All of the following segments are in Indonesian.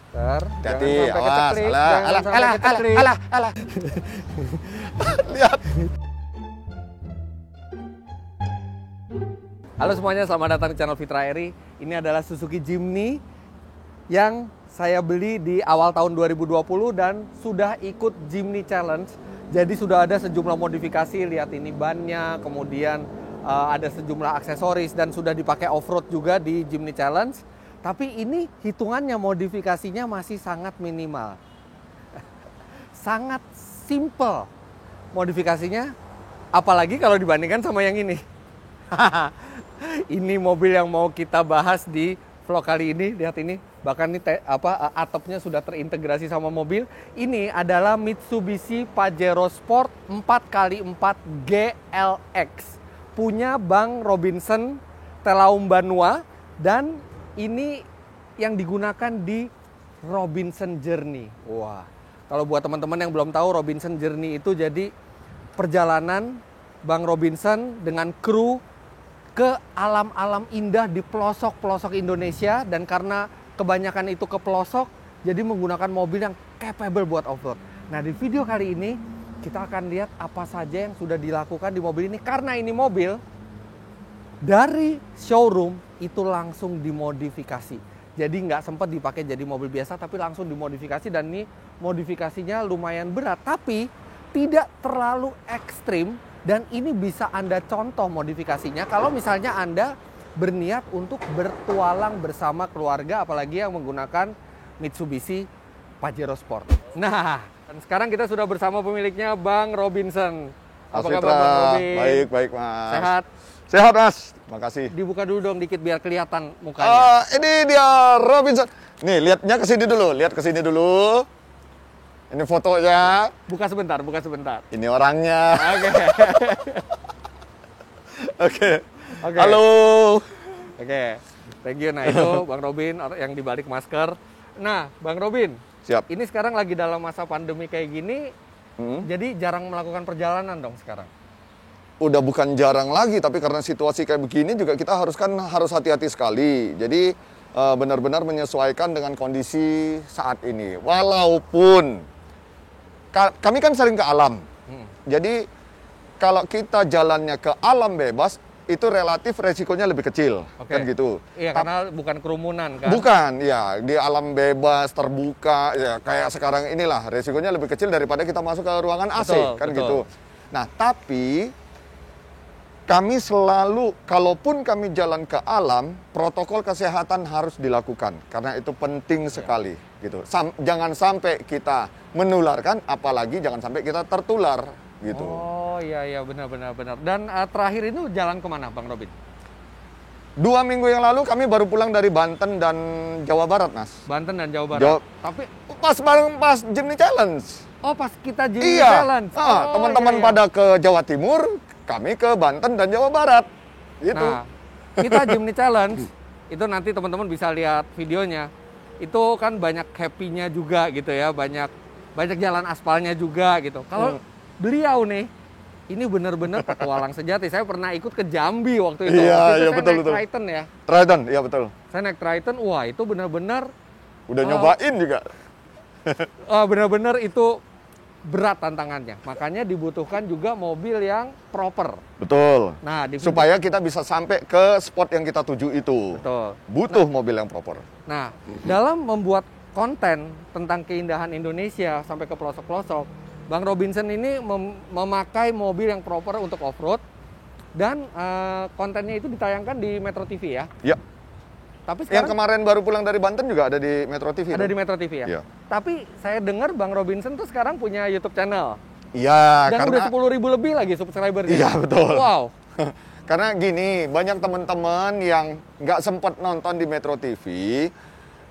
Hati-hati, Jangan sampai awas. keceklik, Alah, jangan alah, sampai alah, keceklik. alah, alah. Lihat. Halo semuanya, selamat datang di channel Fitra Eri. Ini adalah Suzuki Jimny yang saya beli di awal tahun 2020 dan sudah ikut Jimny Challenge. Jadi sudah ada sejumlah modifikasi, lihat ini bannya, kemudian ada sejumlah aksesoris dan sudah dipakai off-road juga di Jimny Challenge. Tapi ini hitungannya modifikasinya masih sangat minimal. Sangat simple modifikasinya, apalagi kalau dibandingkan sama yang ini. Ini mobil yang mau kita bahas di vlog kali ini. Lihat ini, bahkan ini atapnya sudah terintegrasi sama mobil. Ini adalah Mitsubishi Pajero Sport 4x4 GLX, punya Bang Robinson Telaum Banua, dan ini yang digunakan di Robinson Journey. Wah, kalau buat teman-teman yang belum tahu, Robinson Journey itu jadi perjalanan Bang Robinson dengan kru ke alam-alam indah di pelosok-pelosok Indonesia, dan karena kebanyakan itu ke pelosok, jadi menggunakan mobil yang capable buat off-road. Nah, di video kali ini kita akan lihat apa saja yang sudah dilakukan di mobil ini, karena ini mobil dari showroom itu langsung dimodifikasi. Jadi nggak sempat dipakai jadi mobil biasa, tapi langsung dimodifikasi, dan ini modifikasinya lumayan berat, tapi tidak terlalu ekstrim. Dan ini bisa Anda contoh modifikasinya kalau misalnya Anda berniat untuk bertualang bersama keluarga, apalagi yang menggunakan Mitsubishi Pajero Sport. Nah, dan sekarang kita sudah bersama pemiliknya, Bang Robinson. Apa kabar, Bang Robin? Baik, Mas. Sehat? Sehat, Mas. Makasih. Dibuka dulu dong dikit biar kelihatan mukanya. Ini dia Robinson. Nih, lihatnya ke sini dulu. Lihat ke sini dulu. Ini fotonya. Buka sebentar, buka sebentar. Ini orangnya. Oke. Oke. Oke. Halo. Oke. Thank you. Nah, itu Bang Robin yang dibalik masker. Nah, Bang Robin. Siap. Ini sekarang lagi dalam masa pandemi kayak gini. Jadi jarang melakukan perjalanan dong sekarang. Udah bukan jarang lagi, tapi karena situasi kayak begini juga kita harus hati-hati sekali. Jadi benar-benar menyesuaikan dengan kondisi saat ini. Walaupun kami kan sering ke alam. Jadi kalau kita jalannya ke alam bebas, itu relatif resikonya lebih kecil. Kan gitu. Iya, karena bukan kerumunan kan? Bukan, ya. Di alam bebas, terbuka, ya kayak sekarang inilah. Resikonya lebih kecil daripada kita masuk ke ruangan AC. Kan gitu. Nah, tapi kami selalu, kalaupun kami jalan ke alam, protokol kesehatan harus dilakukan. Karena itu penting sekali. Gitu. Jangan sampai kita menularkan, apalagi jangan sampai kita tertular. Gitu. Oh iya, benar. Dan terakhir itu jalan kemana, Bang Robin? 2 minggu yang lalu kami baru pulang dari Banten dan Jawa Barat, Mas. Banten dan Jawa Barat. Tapi pas Jimny Challenge. Oh, pas kita Jimny Challenge. Teman-teman pada ke Jawa Timur, kami ke Banten dan Jawa Barat. Gitu. Nah, kita Jimny Challenge, itu nanti teman-teman bisa lihat videonya. Itu kan banyak happy-nya juga gitu ya, banyak jalan aspalnya juga gitu. Kalau beliau nih, ini benar-benar petualang sejati. Saya pernah ikut ke Jambi waktu itu. Iya, betul. Triton ya. Triton, iya betul. Saya naik Triton, wah itu benar-benar. Udah nyobain juga. Benar-benar itu berat tantangannya. Makanya dibutuhkan juga mobil yang proper. Betul. Nah, supaya kita bisa sampai ke spot yang kita tuju itu. Betul. Butuh mobil yang proper. Nah, dalam membuat konten tentang keindahan Indonesia sampai ke pelosok-pelosok, Bang Robinson ini memakai mobil yang proper untuk off-road, dan kontennya itu ditayangkan di Metro TV ya? Iya. Tapi sekarang, yang kemarin baru pulang dari Banten juga ada di Metro TV. Ada di Metro TV ya? Iya. Tapi saya dengar Bang Robinson tuh sekarang punya YouTube channel. Iya, dan karena udah 10.000 lebih lagi subscribernya. Iya, betul. Wow. Karena gini, banyak teman-teman yang nggak sempat nonton di Metro TV,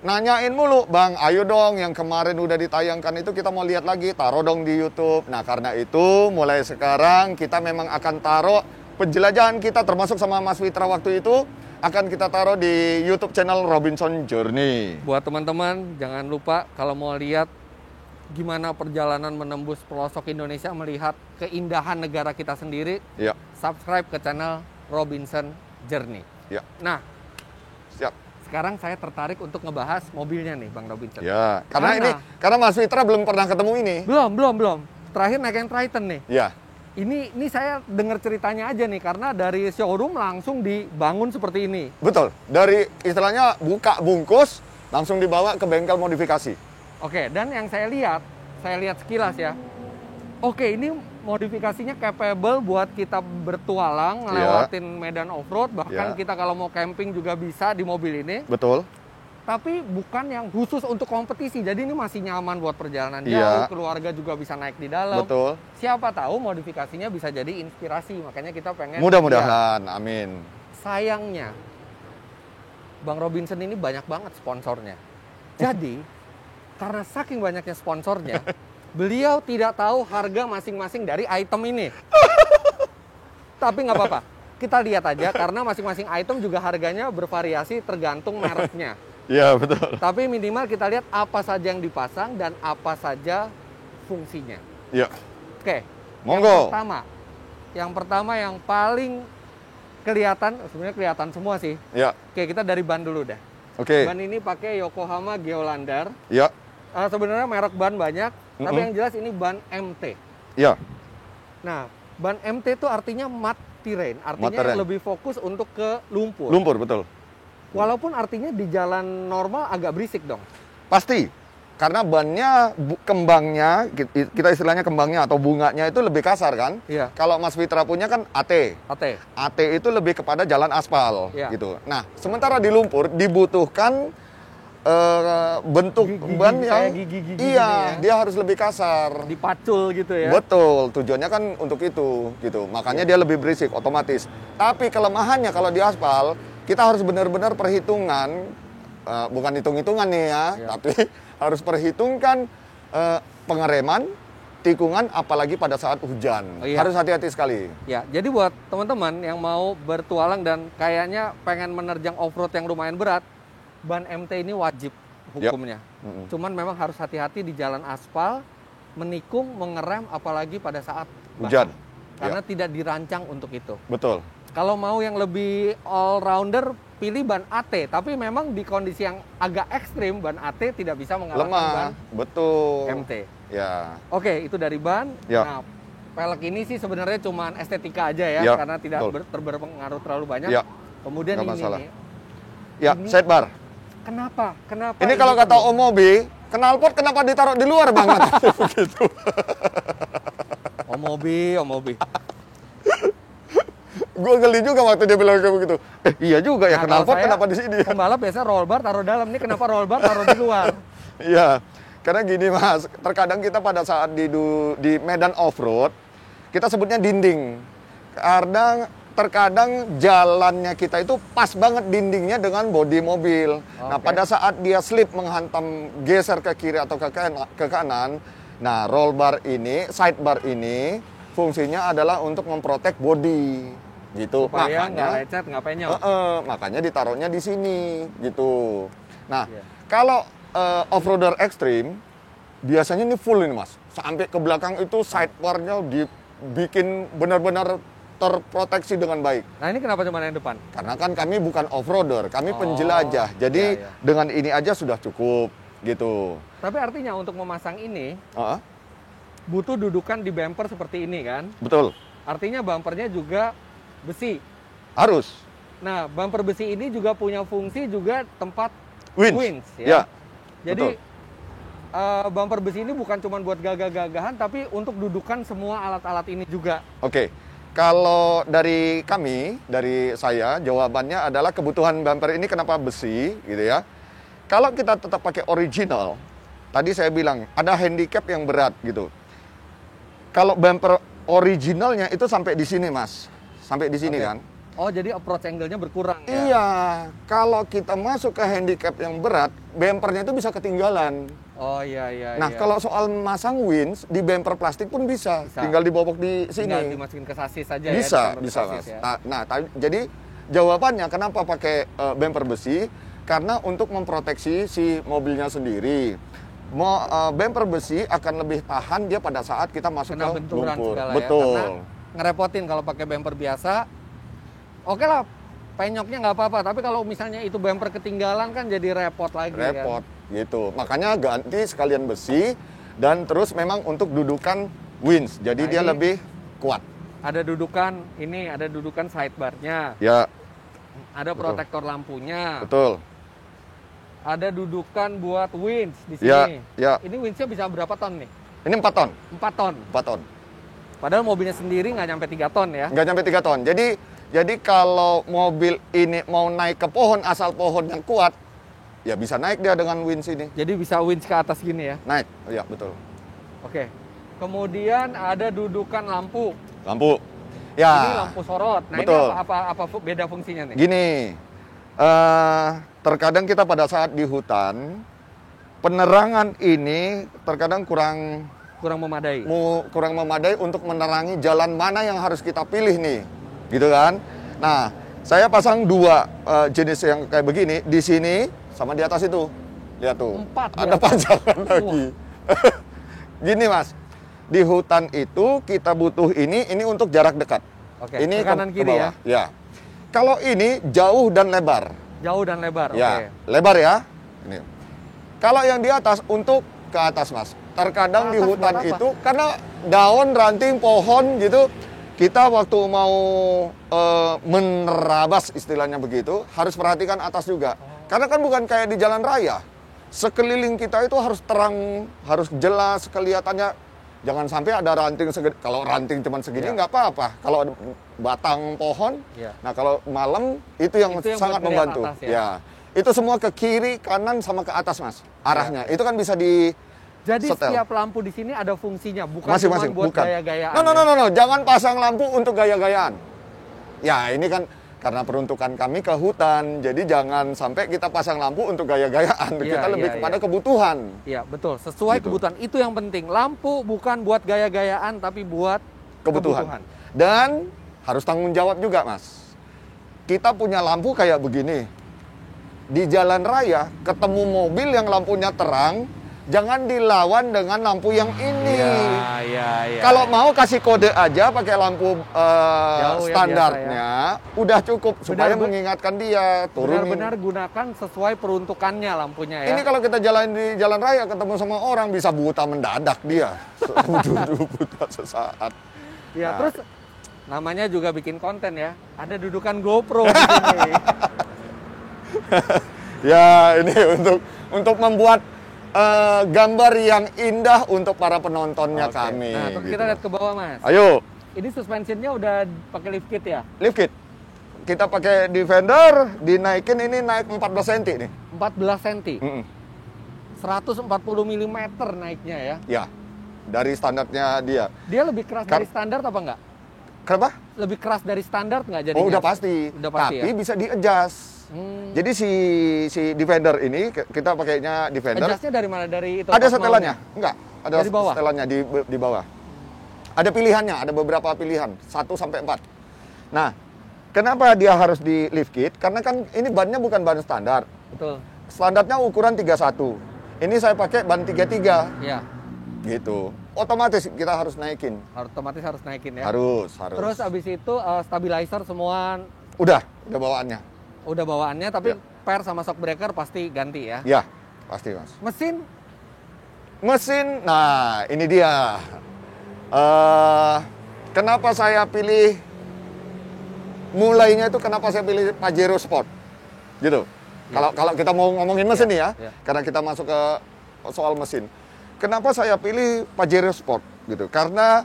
nanyain mulu, Bang, ayo dong yang kemarin udah ditayangkan itu kita mau lihat lagi, taruh dong di YouTube. Nah, karena itu mulai sekarang kita memang akan taruh penjelajahan kita, termasuk sama Mas Fitra waktu itu, akan kita taruh di YouTube channel Robinson Journey. Buat teman-teman, jangan lupa kalau mau lihat gimana perjalanan menembus pelosok Indonesia, melihat keindahan negara kita sendiri, subscribe ke channel Robinson Journey. Ya. Nah, siap. Sekarang saya tertarik untuk ngebahas mobilnya nih, Bang Robinson. Ya, karena Mas Fitra belum pernah ketemu ini. Belum. Terakhir naik yang Triton nih. Ya. Ini saya dengar ceritanya aja nih, karena dari showroom langsung dibangun seperti ini. Betul. Dari istilahnya buka bungkus, langsung dibawa ke bengkel modifikasi. Oke, dan yang saya lihat sekilas ya. Oke, ini modifikasinya capable buat kita bertualang, ngelewatin medan off-road, bahkan kita kalau mau camping juga bisa di mobil ini. Betul. Tapi bukan yang khusus untuk kompetisi, jadi ini masih nyaman buat perjalanan jauh, keluarga juga bisa naik di dalam. Betul. Siapa tahu modifikasinya bisa jadi inspirasi, makanya kita pengen... Mudah-mudahan, amin. Sayangnya, Bang Robinson ini banyak banget sponsornya. Jadi, karena saking banyaknya sponsornya, beliau tidak tahu harga masing-masing dari item ini. Tapi nggak apa-apa, kita lihat aja, karena masing-masing item juga harganya bervariasi tergantung mereknya. Iya, betul. Tapi minimal kita lihat apa saja yang dipasang dan apa saja fungsinya. Iya. Oke. Monggo. Yang pertama yang paling kelihatan, sebenarnya kelihatan semua sih. Iya. Oke, kita dari ban dulu dah. Oke. Ban ini pakai Yokohama Geolandar. Iya. Sebenarnya merek ban banyak, tapi yang jelas ini ban MT. Iya. Nah, ban MT itu artinya mud terrain, artinya yang lebih fokus untuk ke lumpur. Lumpur, betul. Walaupun artinya di jalan normal agak berisik dong. Pasti. Karena bannya, kembangnya, kita istilahnya kembangnya atau bunganya itu lebih kasar kan? Iya. Kalau Mas Fitra punya kan AT. AT itu lebih kepada jalan aspal, gitu. Nah, sementara di lumpur dibutuhkan bentuk ban yang dia harus lebih kasar. Dipacul gitu ya. Betul, tujuannya kan untuk itu, gitu. Makanya dia lebih berisik otomatis. Tapi kelemahannya kalau di aspal, kita harus benar-benar perhitungan, bukan hitung-hitungan nih ya, tapi harus perhitungkan pengereman, tikungan, apalagi pada saat hujan. Harus hati-hati sekali. Ya, jadi buat teman-teman yang mau bertualang dan kayaknya pengen menerjang off-road yang lumayan berat, ban MT ini wajib hukumnya. Cuman memang harus hati-hati di jalan aspal, menikung, mengerem, apalagi pada saat hujan. Karena tidak dirancang untuk itu. Betul. Kalau mau yang lebih all-rounder, pilih ban AT. Tapi memang di kondisi yang agak ekstrim, ban AT tidak bisa mengalahkan ban MT. Ya. Oke, itu dari ban. Ya. Nah, pelek ini sih sebenarnya cuma estetika aja ya, karena tidak berpengaruh terlalu banyak. Ya. Kemudian ini nih. Ya, sidebar. Kenapa? Ini kalau kata Om Mobi, knalpot kenapa ditaruh di luar banget? Begitu. Om Mobi. Gue geli juga waktu dia bilang kayak begitu. Iya juga ya, knalpot kenapa di sini? Pembalap biasa roll bar taruh dalam, ini kenapa roll bar taruh di luar? Iya, karena gini Mas, terkadang kita pada saat di medan off-road, kita sebutnya dinding. Terkadang jalannya kita itu pas banget dindingnya dengan bodi mobil. Nah, pada saat dia slip menghantam, geser ke kiri atau ke kanan, nah roll bar ini, side bar ini, fungsinya adalah untuk memprotek bodi. Gitu. Supaya nggak lecet, nggak penyok. Makanya ditaruhnya di sini, gitu. Nah, kalau off-roader ekstrim, biasanya ini full ini Mas. Sampai ke belakang itu sidebar-nya dibikin benar-benar terproteksi dengan baik. Nah, ini kenapa cuma yang depan? Karena kan kami bukan off-roader, kami penjelajah. Jadi dengan ini aja sudah cukup, gitu. Tapi artinya untuk memasang ini, butuh dudukan di bumper seperti ini kan? Betul. Artinya bumpernya juga besi. Harus. Nah, bumper besi ini juga punya fungsi juga tempat winch ya. Jadi bumper besi ini bukan cuma buat gagah-gagahan, tapi untuk dudukan semua alat-alat ini juga. Oke. Kalau dari kami, dari saya, jawabannya adalah kebutuhan bumper ini kenapa besi, gitu ya. Kalau kita tetap pakai original, tadi saya bilang ada handicap yang berat gitu. Kalau bumper originalnya itu sampai di sini Mas. Sampai di sini kan. Oh, jadi approach angle-nya berkurang ya? Iya. Kalau kita masuk ke handicap yang berat, bumpernya itu bisa ketinggalan. Oh iya. Nah, kalau soal masang winch di bumper plastik pun bisa. Tinggal dibobok di sini. Tinggal dimasukin ke sasis saja bisa Mas. Ya. Nah, jadi jawabannya kenapa pakai bumper besi? Karena untuk memproteksi si mobilnya sendiri. Bumper besi akan lebih tahan dia pada saat kita masuk ke lumpur. Segala, betul. Ya. Karena ngerepotin kalau pakai bumper biasa. Oke lah, penyoknya nggak apa-apa, tapi kalau misalnya itu bumper ketinggalan kan jadi repot lagi. Repot, kan? gitu. Makanya ganti sekalian besi, dan terus memang untuk dudukan winch, jadi Nah, dia ini lebih kuat. Ada dudukan, ini ada dudukan sidebarnya, Ya, ada protektor lampunya, betul. ada dudukan buat winch di Ya, sini. ya. Ini winchnya bisa berapa ton nih? Ini 4 ton. 4 ton. 4 ton. Padahal mobilnya sendiri nggak nyampe 3 ton ya. Nggak sampai 3 ton. Jadi kalau mobil ini mau naik ke pohon, asal pohon yang kuat, ya bisa naik dia dengan winch ini. Jadi bisa winch ke atas gini ya. Naik, ya betul. Oke. Kemudian ada dudukan lampu. Lampu. Ini Ya, lampu sorot. Nah, betul. ini apa beda fungsinya nih? gini. Terkadang kita pada saat di hutan, penerangan ini terkadang kurang Kurang memadai. memadai untuk menerangi jalan mana yang harus kita pilih nih, gitu kan? Nah, saya pasang 2 jenis yang kayak begini di sini sama di atas itu. Lihat tuh, 4 ada ya? pajangan lagi. Gini mas, di hutan itu kita butuh ini untuk jarak dekat. Oke, Ini ke kanan kiri bawah. Ya. Kalau ini jauh dan lebar. Jauh dan lebar. Ya, Oke. lebar ya. Ini. Kalau yang di atas untuk ke atas mas. Terkadang di Atas hutan buat apa? itu karena daun, ranting, pohon gitu, kita waktu mau menerabas istilahnya begitu, harus perhatikan atas juga. Karena kan bukan kayak di jalan raya. Sekeliling kita itu harus terang, harus jelas kelihatannya. Jangan sampai ada ranting segede. Kalau ranting cuma segini Iya. nggak apa-apa. Kalau ada batang pohon, Iya. nah kalau malam itu yang Itu yang sangat buat ngeliat membantu. atas ya? Itu semua ke kiri, kanan, sama ke atas mas. Arahnya. Itu kan bisa di Jadi setel. setiap lampu di sini ada fungsinya, bukan cuma Masing-masing, buat bukan. gaya-gayaan. No. Jangan pasang lampu untuk gaya-gayaan. Ya, ini kan karena peruntukan kami ke hutan, jadi jangan sampai kita pasang lampu untuk gaya-gayaan. Iya, Kita lebih iya, kepada iya. kebutuhan. Iya, betul. Sesuai Gitu. kebutuhan. Itu yang penting. Lampu bukan buat gaya-gayaan, tapi buat Kebutuhan. Dan harus tanggung jawab juga, Mas. Kita punya lampu kayak begini. Di jalan raya, ketemu mobil yang lampunya terang, jangan dilawan dengan lampu yang ini. Iya. Kalau mau kasih kode aja pakai lampu ya, standarnya, udah cukup supaya Benar-benar- mengingatkan dia turunin. Benar-benar gunakan sesuai peruntukannya lampunya ya. Ini kalau kita jalan di jalan raya ketemu sama orang bisa buta mendadak dia. Buta sesaat. Ya, Nah. terus namanya juga bikin konten ya. Ada dudukan GoPro di sini. Ya, ini untuk membuat gambar yang indah untuk para penontonnya Oke. kami. Nah, terus gitu. kita lihat ke bawah, Mas. Ayo, Ini suspensionnya udah pakai lift kit ya? lift kit. Kita pakai Defender, dinaikin ini naik 14 cm nih. 14 cm. Mm-mm. 140 mm naiknya ya. Ya, dari standarnya dia. Dia lebih keras Kar- dari standar apa enggak? Kenapa? Lebih keras dari standar nggak jadinya? Oh, udah pasti. Udah pasti Tapi ya? bisa di-adjust. Jadi si Defender ini kita pakainya Defender. Adjustnya dari mana? Dari itu? Ada top setelannya? mountnya? Enggak, ada Dari bawah? setelannya di bawah. Ada pilihannya, ada beberapa pilihan, 1 sampai 4. Nah, kenapa dia harus di lift kit? Karena kan ini bannya bukan ban standar. Betul. Standarnya ukuran 31. Ini saya pakai ban 33 Iya. gitu. Otomatis kita harus naikin. Otomatis harus naikin ya. Harus. Terus abis itu stabilizer semua Udah bawaannya. udah bawaannya, tapi Ya. per sama shock breaker pasti ganti ya. Ya, pasti Mas. Mesin Nah ini dia. Kenapa saya pilih mulainya itu kenapa saya pilih Pajero Sport gitu. Kalau kita mau ngomongin mesin nih ya, karena kita masuk ke soal mesin. Kenapa saya pilih Pajero Sport gitu? Karena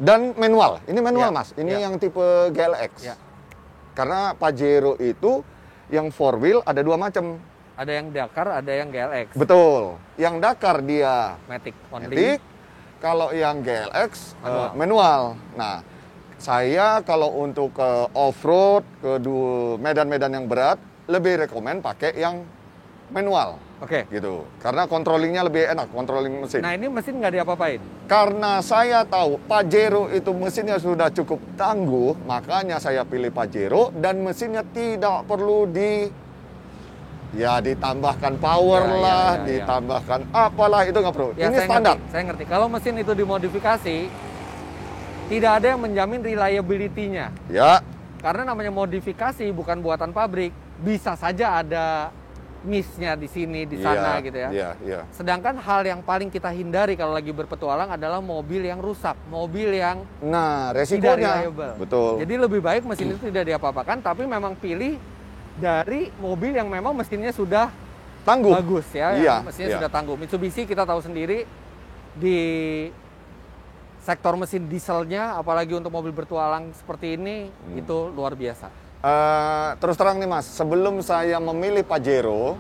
dan manual. Ini manual Mas. Ini yang tipe GLX. Ya. Karena Pajero itu yang 4 wheel ada 2 macam. ada yang Dakar, ada yang GLX. Betul. Yang Dakar dia Matic only. Matic. Kalau yang GLX manual. Nah, saya kalau untuk ke off-road, ke medan-medan yang berat, lebih rekomen pakai yang manual. Oke. Gitu. Karena controllingnya lebih enak, controlling mesin. Nah, ini mesin nggak diapa-apain. Karena saya tahu Pajero itu mesinnya sudah cukup tangguh, makanya saya pilih Pajero dan mesinnya tidak perlu ditambahkan power lah, ditambahkan apalah, itu nggak perlu. Ya, Ini standar. Saya ngerti. Kalau mesin itu dimodifikasi, tidak ada yang menjamin reliability-nya. Ya, Karena namanya modifikasi bukan buatan pabrik, bisa saja ada miss-nya di sini, di sana gitu ya. Iya. Sedangkan hal yang paling kita hindari kalau lagi berpetualang adalah mobil yang rusak, mobil yang Nah, tidak resikonya. reliable. Betul. Jadi lebih baik mesin itu tidak diapa-apakan, tapi memang pilih dari mobil yang memang mesinnya sudah Tangguh. bagus ya, Iya, yang mesinnya iya. sudah tangguh. Mitsubishi kita tahu sendiri di sektor mesin dieselnya, apalagi untuk mobil bertualang seperti ini, itu luar biasa. Terus terang nih Mas, sebelum saya memilih Pajero,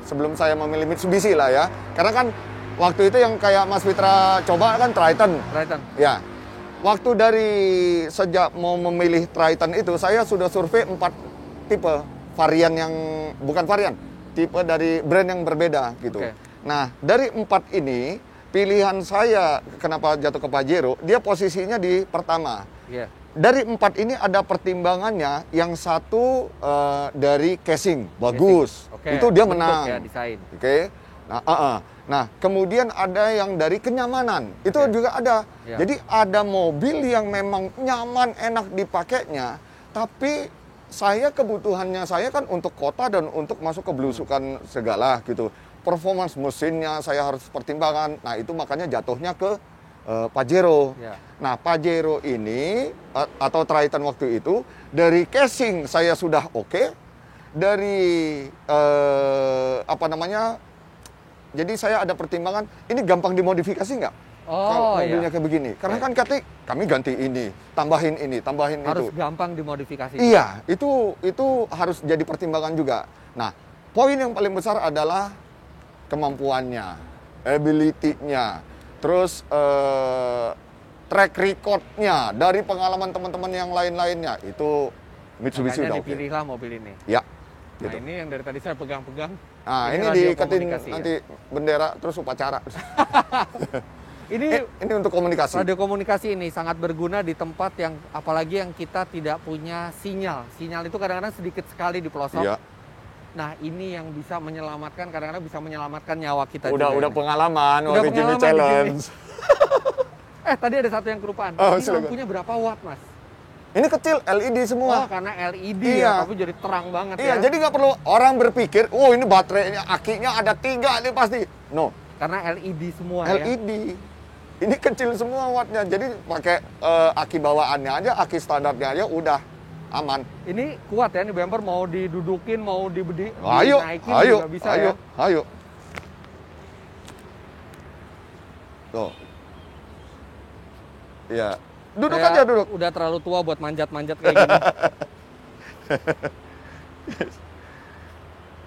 sebelum saya memilih Mitsubishi lah ya, karena kan waktu itu yang kayak Mas Fitra coba kan Triton. Triton. Ya, waktu dari sejak mau memilih Triton itu, saya sudah survei 4 tipe varian yang, bukan varian, tipe dari brand yang berbeda gitu. Oke. Nah, dari 4 ini, pilihan saya kenapa jatuh ke Pajero, dia posisinya di pertama. Iya. Dari 4 ini ada pertimbangannya, yang satu dari casing, bagus. Oke, Itu dia bentuk menang. ya, desain. Oke. Nah, kemudian ada yang dari kenyamanan. Itu Oke. juga ada. Ya. Jadi ada mobil yang memang nyaman, enak dipakainya, tapi kebutuhannya saya kan untuk kota dan untuk masuk ke belusukan segala gitu. Performance mesinnya saya harus pertimbangkan. Nah, itu makanya jatuhnya ke Pajero. Ya. Nah, Pajero ini atau Triton waktu itu, dari casing saya sudah oke, dari jadi saya ada pertimbangan, ini gampang dimodifikasi nggak? Kalau Oh mobilnya iya. kayak begini. Karena kan kami ganti ini, tambahin Harus itu. gampang dimodifikasi. Iya, itu harus jadi pertimbangan juga. Nah, poin yang paling besar adalah kemampuannya, ability-nya, terus track record-nya dari pengalaman teman-teman yang lain-lainnya. Itu Mitsubishi Makanya udah oke. dipilihlah mobil ini. Ya, Nah gitu. ini yang dari tadi saya pegang-pegang. Nah, ini radio diiketin komunikasi ya. nanti bendera terus upacara. Ini Ini untuk komunikasi. radio komunikasi ini sangat berguna di tempat yang apalagi yang kita tidak punya sinyal. Sinyal itu kadang-kadang sedikit sekali di pelosok. Iya. Nah, ini yang bisa menyelamatkan, kadang-kadang bisa menyelamatkan nyawa kita Udah juga ini. pengalaman Udah waktu Jimmy pengalaman di Challenge. Tadi ada satu yang kelupaan. Oh, Ini silakan. lampunya berapa watt, Mas? Ini kecil, LED Oh, semua. karena LED Iya. ya, tapi jadi terang banget Iya, ya. jadi nggak perlu orang berpikir, oh ini baterainya, akinya ada 3 ini pasti. No, Karena LED semua ya. LED. Ini kecil semua wattnya, jadi pakai aki bawaannya aja, aki standarnya aja udah aman. Ini kuat ya, ini bumper mau didudukin, mau Ayo, dinaikin ayo, juga bisa ayo, ya. ayo. Tuh. Iya, duduk Saya aja duduk. Udah terlalu tua buat manjat-manjat kayak gini.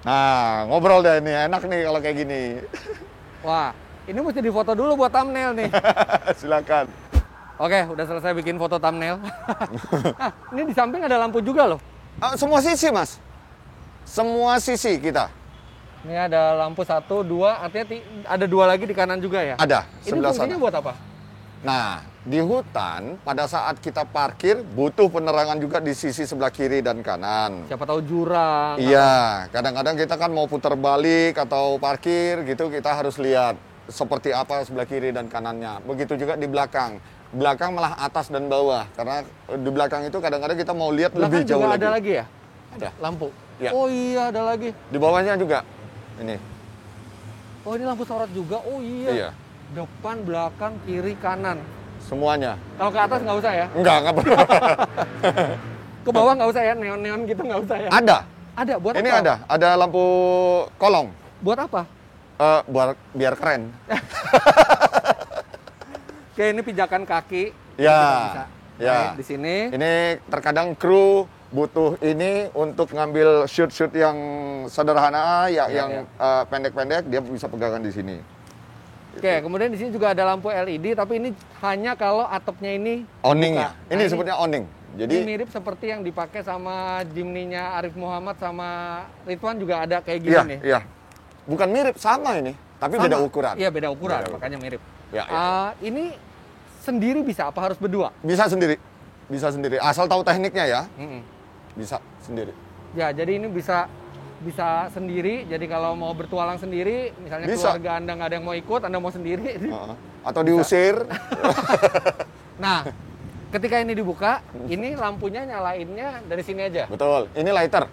Nah, ngobrol deh nih, enak nih kalau kayak gini. Wah, ini mesti difoto dulu buat thumbnail nih. Silakan. Oke, udah selesai bikin foto thumbnail. Nah, ini di samping ada lampu juga loh. Semua sisi, Mas. Semua sisi kita. Ini ada lampu 1, 2, artinya ada 2 lagi di kanan juga ya? Ada, Ini sebelah fungsinya sana. buat apa? Nah, di hutan, pada saat kita parkir, butuh penerangan juga di sisi sebelah kiri dan kanan. Siapa tahu jurang. Iya, kadang-kadang kita kan mau putar balik atau parkir gitu, kita harus lihat seperti apa sebelah kiri dan kanannya. Begitu juga di belakang. Belakang malah atas dan bawah, karena di belakang itu kadang-kadang kita mau lihat Belakang lebih jauh juga lagi. ada lagi ya? Ada. Lampu? Ya. Oh iya, ada lagi. Di bawahnya juga. Ini. Oh ini lampu sorot juga? Oh iya. Iya. Depan, belakang, kiri, kanan. Semuanya. Kalau ke atas nggak usah ya? Enggak perlu. Ke bawah nggak usah ya? Neon-neon gitu nggak usah ya? Ada. Ada, buat Ini apa? ada lampu kolong. Buat apa? Biar keren. Oke, ini pijakan kaki. Ya, Kita bisa ya. naik di sini. Ini terkadang kru butuh ini untuk ngambil shoot-shoot yang sederhana, Ya, yang pendek-pendek, dia bisa pegangan di sini. Oke, kemudian di sini juga ada lampu LED, tapi ini hanya kalau atapnya ini Owning-nya. buka. Ini Nah, sebutnya owning. Jadi ini mirip seperti yang dipakai sama Jimny-nya Arif Muhammad sama Ridwan juga ada kayak gini iya, nih. iya. Bukan mirip, sama ini, tapi Sama. beda ukuran. Iya, beda ukuran, Beda ukuran. makanya mirip. Ya, ya. Ini sendiri bisa apa harus berdua? Bisa sendiri. Bisa sendiri. Asal tahu tekniknya ya. Mm-mm. Bisa sendiri. Ya, jadi ini bisa sendiri. Jadi kalau mau bertualang sendiri, misalnya Bisa. keluarga Anda nggak ada yang mau ikut, Anda mau sendiri. Atau diusir. Nah, ketika ini dibuka, ini lampunya nyalainnya dari sini aja. Betul. Ini lighter.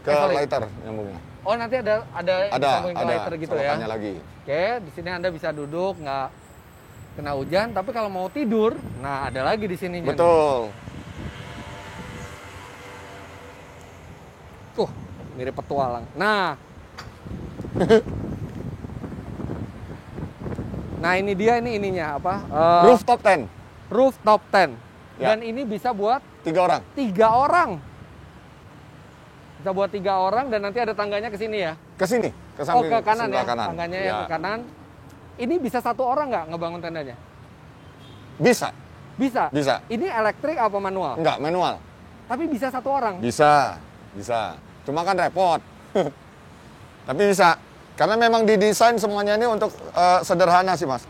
Ke sorry. lighter nyambungnya. Oh, nanti ada disambungin ke lighter gitu ya. Solokannya lagi. Oke, di sini Anda bisa duduk nggak kena hujan, tapi kalau mau tidur, nah ada lagi di sini. Betul. Mirip petualang. Nah. Nah, ini dia ininya apa? Rooftop tent. Rooftop tent. Ya. Dan ini bisa buat 3 orang. 3 orang. Bisa buat 3 orang dan nanti ada tangganya ke sini ya. Ke sini, ke samping. Ke kanan ya. Kanan. Tangganya yang ke kanan. Ini bisa 1 orang nggak ngebangun tendanya? Bisa. Bisa. Bisa. Ini elektrik apa manual? Enggak, manual. Tapi bisa 1 orang. Bisa. Cuma kan repot. Tapi bisa. Karena memang didesain semuanya ini untuk sederhana sih, Mas.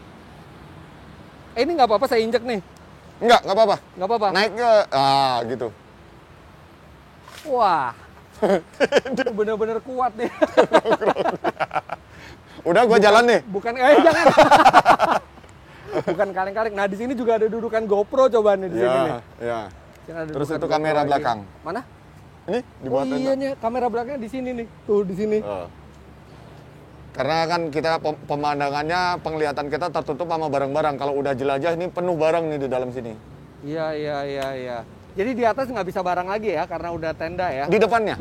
Ini nggak apa-apa saya injek nih. Enggak apa-apa. Nggak apa-apa. Naik ke, gitu. Wah. Bener-bener kuat nih. Udah, gua jalan nih. Bukan, jangan. Bukan kaleng-kaleng. Nah, di sini juga ada dudukan GoPro coba nih di sini nih. Iya. Sini ada Terus dudukan itu kamera GoPro lagi. belakang. Mana? Ini di bawah tenda. Iya nih, kamera belakangnya di sini nih. Tuh, di sini. Karena kan kita pemandangannya, penglihatan kita tertutup sama barang-barang. Kalau udah jelajah ini penuh barang nih di dalam sini. Iya. Jadi di atas nggak bisa barang lagi ya karena udah tenda ya. Di depannya.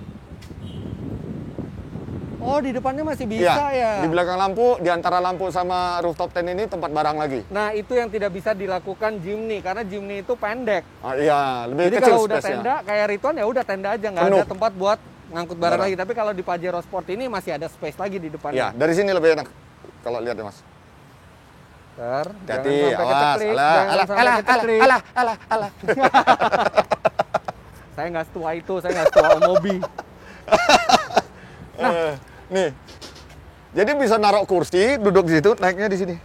Oh, di depannya masih bisa ya. Di belakang lampu, di antara lampu sama rooftop tent ini tempat barang lagi. Nah, itu yang tidak bisa dilakukan Jimny karena Jimny itu pendek. Iya, lebih Jadi kecil kalau udah space-nya. tenda kayak Rituan ya udah tenda aja, nggak Penuh. ada tempat buat ngangkut barang Barang. lagi. Tapi kalau di Pajero Sport ini masih ada space lagi di Iya, depannya. dari sini lebih enak. Kalau lihat ya, Mas. Hati-hati, Awas, alah. Saya nggak setua itu, saya nggak setua Om Mobi. Nih. Jadi bisa naruh kursi, duduk di situ, naiknya di sini.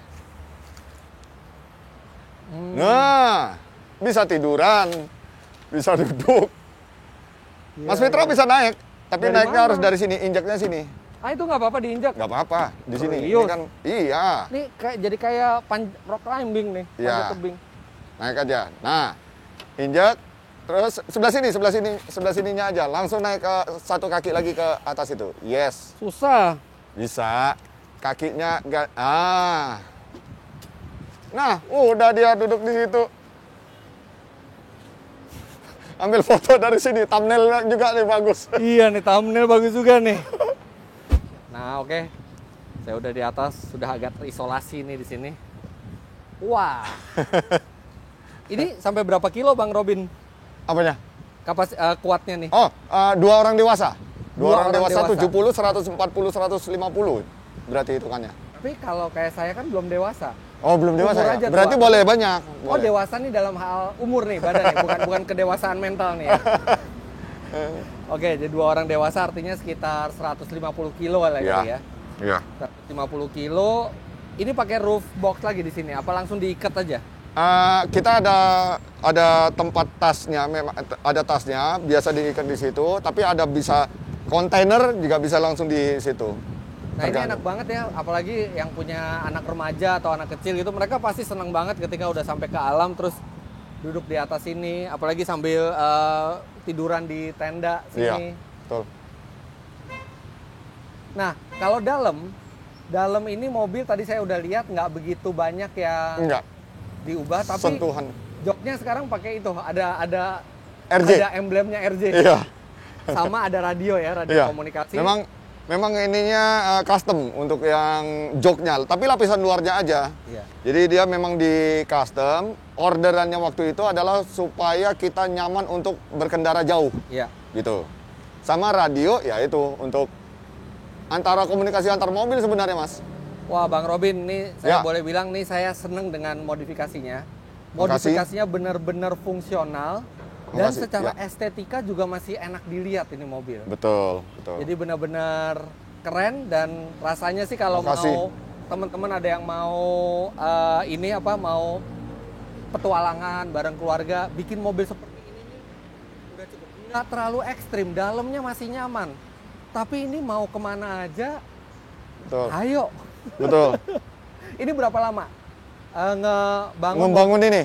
Nah, bisa tiduran, bisa duduk. Mas Fitra bisa naik, tapi Dari naiknya mana? harus dari sini, injaknya sini. Ah, itu nggak apa-apa diinjak. Nggak apa-apa, di sini. Ini Serius? kan, iya. Nih jadi kayak rock climbing nih, Iya. panjat tebing. Naik aja. Nah, injak, terus sebelah sininya aja. Langsung naik ke satu kaki lagi ke atas itu. Yes, Susah. bisa. Kakinya nggak, Nah, udah dia duduk di situ. Ambil foto dari sini, thumbnailnya juga nih bagus. Iya nih, thumbnail bagus juga nih. Nah, oke. Saya udah di atas, sudah agak terisolasi nih di sini. Wah. Ini sampai berapa kilo Bang Robin? Apanya? Kuatnya nih. Oh, 2 orang dewasa. Dua Dua orang orang dewasa, dewasa. 70, 140, 150. Berarti hitungannya. Tapi kalau kayak saya kan belum dewasa. Oh, belum dewasa Umur ya? aja Berarti tua. boleh banyak. Oh, Boleh. dewasa nih dalam hal umur nih badan nih, bukan kedewasaan mental nih ya. Oke, jadi 2 orang dewasa artinya sekitar 150 kilo lah Iya. ya. Iya. 150 kilo. Ini pakai roof box lagi di sini. Apa langsung diikat aja? Kita ada tempat tasnya, memang ada tasnya, biasa diikat di situ, tapi ada bisa kontainer juga bisa langsung di situ. Nah, ini Tergantung. enak banget ya, apalagi yang punya anak remaja atau anak kecil gitu, mereka pasti senang banget ketika udah sampai ke alam terus duduk di atas sini, apalagi sambil tiduran di tenda Iya, sini. betul. Nah, kalau dalam ini mobil tadi saya udah lihat nggak begitu banyak yang Enggak, diubah, tapi sentuhan. joknya sekarang pakai itu, ada RJ. ada emblemnya RJ. Iya. Sama ada radio ya, radio Iya. komunikasi. Memang ininya custom untuk yang joknya, tapi lapisan luarnya aja. Iya. Jadi dia memang di custom. Orderannya waktu itu adalah supaya kita nyaman untuk berkendara jauh, Iya. gitu. Sama radio, ya itu untuk antara komunikasi antar mobil sebenarnya, Mas. Wah, Bang Robin, nih saya Ya. boleh bilang nih saya seneng dengan modifikasinya. Makasih. Modifikasinya benar-benar fungsional dan Makasih, secara ya. estetika juga masih enak dilihat ini mobil. Betul. Jadi benar-benar keren dan rasanya sih kalau Makasih. mau teman-teman ada yang mau mau petualangan bareng keluarga, bikin mobil seperti ini nih udah cukup. Nggak terlalu ekstrim, dalamnya masih nyaman. Tapi ini mau kemana aja, Betul. ayo. Betul. Ini berapa lama ngebangun? Membangun ini.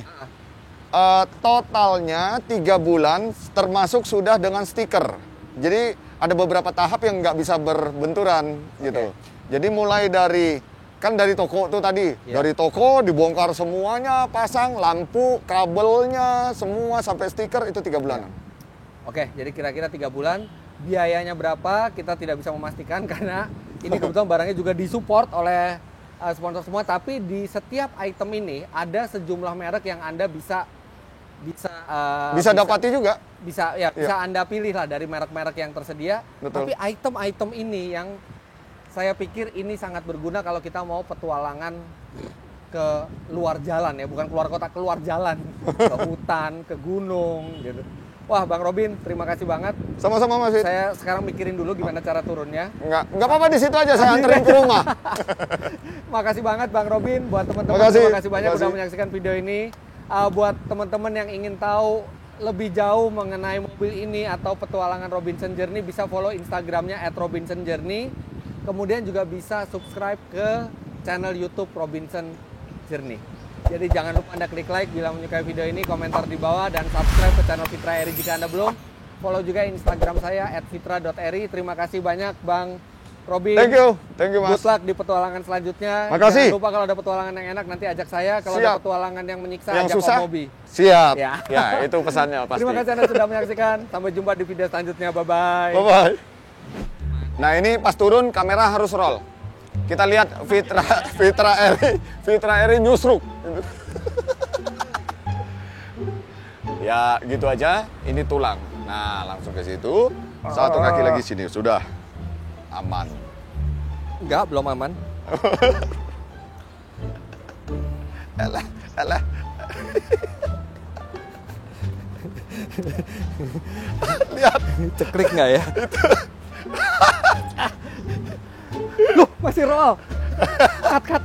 Totalnya 3 bulan, termasuk sudah dengan stiker. Jadi ada beberapa tahap yang nggak bisa berbenturan gitu. Jadi mulai dari kan dari toko tuh tadi, dari toko dibongkar semuanya, pasang lampu, kabelnya, semua sampai stiker itu 3 bulanan. Oke, jadi kira-kira 3 bulan. Biayanya berapa kita tidak bisa memastikan karena ini kebetulan barangnya juga disupport oleh sponsor semua. Tapi di setiap item ini ada sejumlah merek yang Anda bisa dapati juga. Bisa Anda pilih lah dari merek-merek yang tersedia. Betul. Tapi item-item ini yang saya pikir ini sangat berguna kalau kita mau petualangan ke luar jalan ya, bukan keluar kota, keluar jalan, ke hutan, ke gunung gitu. Wah, Bang Robin, terima kasih banget. Sama-sama, Mas Fit. Saya sekarang mikirin dulu gimana cara turunnya. Enggak apa-apa, di situ aja saya anterin ke rumah. Makasih banget Bang Robin, buat teman-teman terima kasih banyak udah menyaksikan video ini. Buat teman-teman yang ingin tahu lebih jauh mengenai mobil ini atau petualangan Robinson Journey, bisa follow Instagramnya @robinsonjourney. Kemudian juga bisa subscribe ke channel YouTube Robinson Journey. Jadi jangan lupa Anda klik like bila menyukai video ini, komentar di bawah, dan subscribe ke channel Fitra Eri jika Anda belum. Follow juga Instagram saya @fitra.eri. Terima kasih banyak Bang Robin. Thank you Mas. Good luck di petualangan selanjutnya. Makasih. Jangan lupa kalau ada petualangan yang enak nanti ajak saya. Kalau ada petualangan yang menyiksa, yang ajak susah, Om Mobi. Siap. Ya. Ya, itu pesannya pasti. Terima kasih Anda sudah menyaksikan. Sampai jumpa di video selanjutnya. Bye-bye. Bye-bye. Nah, ini pas turun kamera harus roll. Kita lihat Fitra Eri nyusruk. Ya, gitu aja. Ini tulang. Nah, langsung ke situ. Satu kaki lagi sini. Sudah aman. Enggak, belum aman. Alah. Lihat. Ceklik nggak ya? Loh, masih roll. Cut.